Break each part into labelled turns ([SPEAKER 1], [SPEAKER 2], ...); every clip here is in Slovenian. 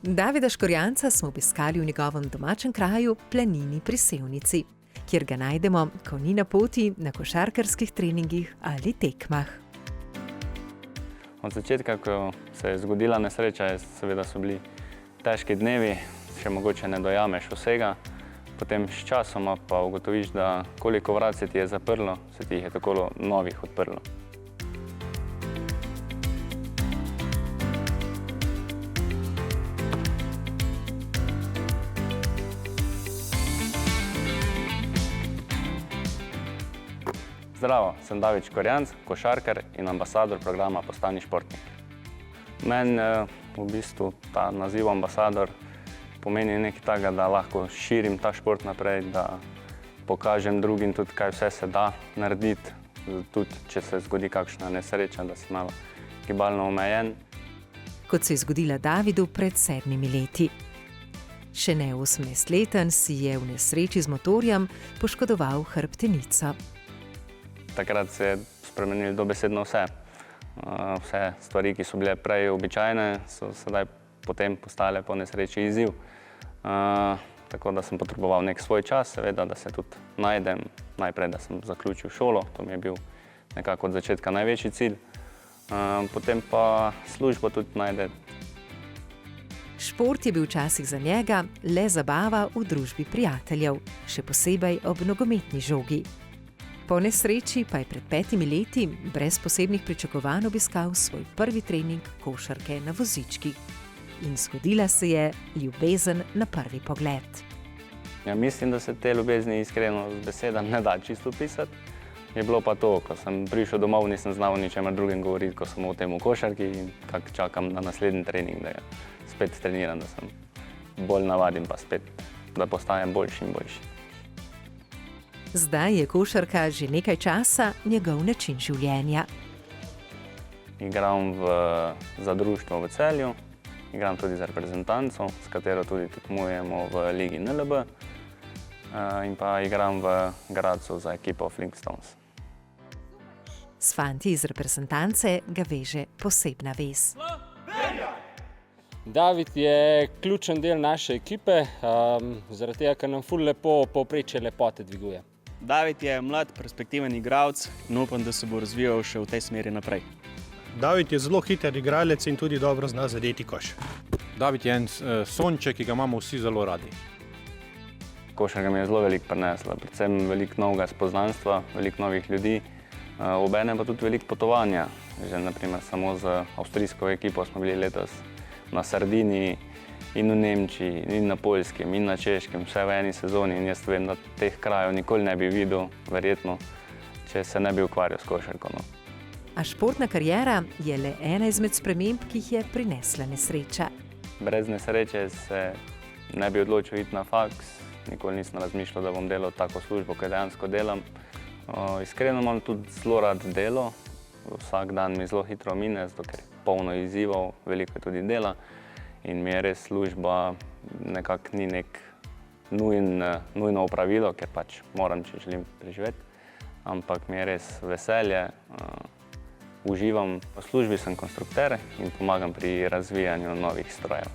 [SPEAKER 1] Davida Škorjanca smo obiskali v njegovem domačem kraju Planini pri Sevnici, kjer ga najdemo, ko ni na poti na košarkarskih treningih ali tekmah.
[SPEAKER 2] Od začetka, ko se je zgodila nesreča, seveda so bili težki dnevi, še mogoče ne dojameš vsega. Potem s časoma pa ugotoviš, da koliko vrat se ti je zaprlo, se ti jih je tako novih odprlo. Zdravo, sem David Škorjanc, košarkar in ambasador programa Postani športnik. Meni v bistvu ta naziv ambasador pomeni nekaj takega, da lahko širim ta šport naprej, da pokažem drugim tudi, kaj vse se da narediti, tudi če se zgodi kakšna nesreča, da si malo gibalno omejen.
[SPEAKER 1] Kot se je zgodila Davidu pred 7 leti. Še ne 18-leten si je v nesreči z motorjem poškodoval hrbtenico.
[SPEAKER 2] Takrat se je spremenilo dobesedno vse. Vse stvari, ki so bile prej običajne, so sedaj potem postale po nesreči izziv. Tako da sem potreboval nek svoj čas, seveda, da se tudi najdem. Najprej, da sem zaključil šolo, to mi je bil nekako od začetka največji cilj. Potem pa službo tudi najde.
[SPEAKER 1] Šport je bil včasih za njega le zabava v družbi prijateljev, še posebej ob nogometni žogi. Po nesreči pa je pred 5 leti brez posebnih pričakovanj obiskal svoj prvi trening košarke na vozičkih. In zgodila se je ljubezen na prvi pogled.
[SPEAKER 2] Ja, mislim, da se te ljubezni iskreno z besedami ne da čisto opisati. Je bilo pa to, ko sem prišel domov, nisem znal o ničemer drugem govoriti, ko sem o tem v košarki in kako čakam na naslednji trening, da ga spet treniram, da sem bolj navadim pa spet, da postajem boljši in boljši.
[SPEAKER 1] Zdaj je košarka že nekaj časa njegov način življenja.
[SPEAKER 2] Igram za društvo v Celju, igram tudi za reprezentanco, s katero tudi tekmujemo v ligi NLB, in pa igram v Gradcu za ekipo Flintstones.
[SPEAKER 1] S fanti iz reprezentance ga veže posebna vez.
[SPEAKER 3] David je ključen del naše ekipe, zaradi tega, ker nam ful lepo povprečje lepote dviguje.
[SPEAKER 4] David je mlad, perspektiven igralec in upam, da se bo razvijal še v tej smeri naprej.
[SPEAKER 5] David je zelo hiter igralec in tudi dobro zna zadeti koš.
[SPEAKER 6] David je en sonček, ki ga imamo vsi zelo radi.
[SPEAKER 2] Košarka mi je zelo veliko prinesla, predvsem veliko novega spoznanstva, veliko novih ljudi, obenem pa tudi veliko potovanja. Že naprimer samo z avstrijsko ekipo smo bili letos na Sardiniji in v Nemčiji, in na Poljskem, in na Češkem, vse v eni sezoni in jaz vem, da teh krajev nikoli ne bi videl, verjetno, če se ne bi ukvarjal s košarko.
[SPEAKER 1] A športna kariera je le ena izmed sprememb, ki jih je prinesla nesreča.
[SPEAKER 2] Brez nesreče se ne bi odločil iti na faks, nikoli nisem razmišljal, da bom delal tako službo, kot dejansko delam. Iskreno imam tudi zelo rad delo, vsak dan mi zelo hitro mine, zato ker je polno izzivov, veliko je tudi dela in mi je res služba nekako ni nek nujno opravilo, ker pač moram, če želim preživeti, ampak mi je res veselje. Uživam. V službi sem konstrukter in pomagam pri razvijanju novih strojev.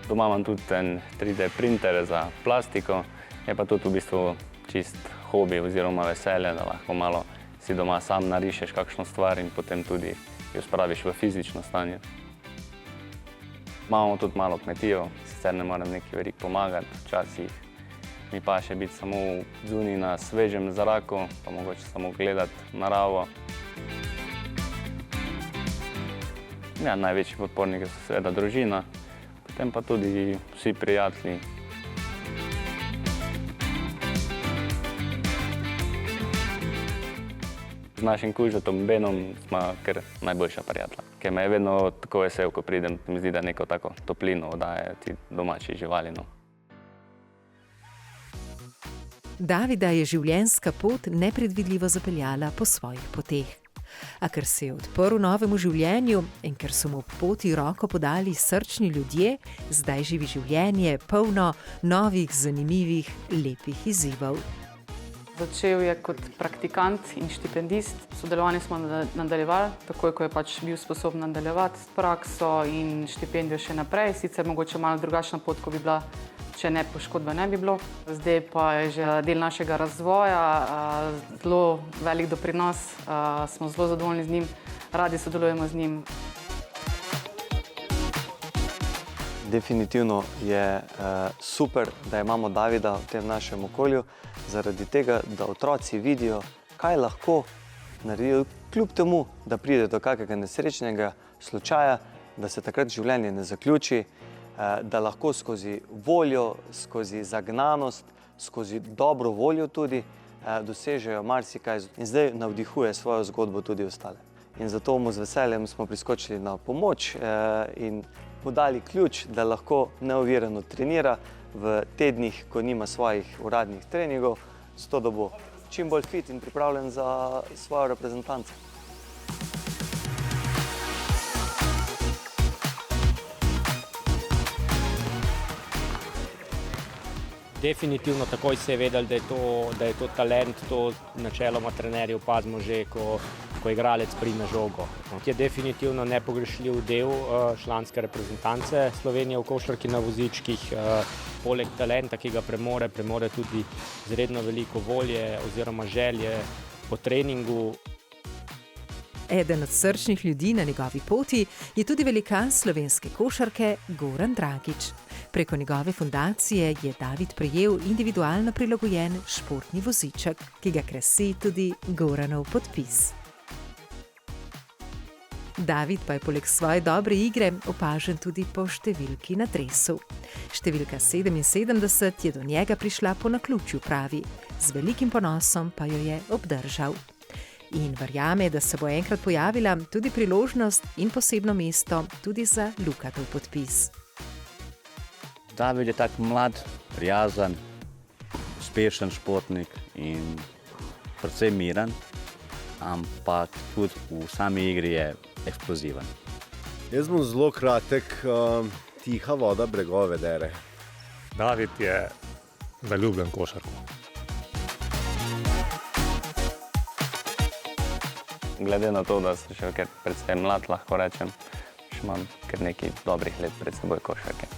[SPEAKER 2] Doma imam tudi en 3D printer za plastiko, je pa tudi v bistvu čist hobi oziroma veselje, da lahko malo si doma sam narišeš kakšno stvar in potem tudi jo spraviš v fizično stanje. Imamo tudi malo kmetijo, sicer ne morem nekaj veliko pomagati, včasih mi pa še biti samo zunaj na svežem zraku, pa mogoče samo gledati naravo. Ja, največji podporniki so seveda družina, potem pa tudi vsi prijatelji. Z našim kužetom Benom smo kar najboljša prijatelja, ker me je vedno tako vesel, ko pridem, mi zdi, da neko tako toplino daje ti domači živali.
[SPEAKER 1] Davida je življenjska pot nepredvidljivo zapeljala po svojih poteh. A ker se je odprl novemu življenju in ker so mu po poti roko podali srčni ljudje, zdaj živi življenje polno novih, zanimivih, lepih izzivov.
[SPEAKER 7] Začel je kot praktikant in štipendist. Sodelovanje smo nadaljevali, takoj ko je pač bil sposoben nadaljevati s prakso in štipendijo še naprej. Sicer mogoče malo drugačna pot, ko bi bila, če ne poškodbe ne bi bilo. Zdaj pa je že del našega razvoja, zelo velik doprinos, smo zelo zadovoljni z njim, radi sodelujemo z njim.
[SPEAKER 8] Definitivno je super, da imamo Davida v tem našem okolju, zaradi tega, da otroci vidijo, kaj lahko naredijo, kljub temu, da pride do kakega nesrečnega slučaja, da se takrat življenje ne zaključi, da lahko skozi voljo, skozi zagnanost, skozi dobro voljo tudi dosežejo marsikaj in zdaj navdihuje svojo zgodbo tudi ostale. In zato mu z veseljem smo priskočili na pomoč in mu dali ključ, da lahko neovirano trenira v tednih, ko nima svojih uradnih treningov, zato da bo čim bolj fit in pripravljen za svojo reprezentanco.
[SPEAKER 3] Definitivno takoj se je vedel, da je to talent, to načeloma trenerji opazimo že, ko igralec prime žogo. Je definitivno nepogrešljiv del članske reprezentance Slovenije v košarki na vozičkih. Poleg talenta, ki ga premore tudi izredno veliko volje oziroma želje po treningu.
[SPEAKER 1] Eden od srčnih ljudi na njegovi poti je tudi velikan slovenske košarke Goran Dragić. Preko njegove fundacije je David prejel individualno prilagojen športni voziček, ki ga krasi tudi Goranov podpis. David pa je poleg svoje dobre igre opažen tudi po številki na dresu. Številka 77 je do njega prišla po naključju, pravi. Z velikim ponosom pa jo je obdržal. In verjame, da se bo enkrat pojavila tudi priložnost in posebno mesto tudi za Lukatov podpis.
[SPEAKER 9] David je tak mlad, prijazen, uspešen športnik in predvsem miren, ampak tudi v sami igri je eksploziven.
[SPEAKER 10] Jaz bom zelo kratek, tiha voda bregove dere.
[SPEAKER 6] David je zaljubljen košarko.
[SPEAKER 2] Glede na to, da sem še predvsem mlad, lahko rečem, še imam kar nekaj dobrih let pred seboj košarke.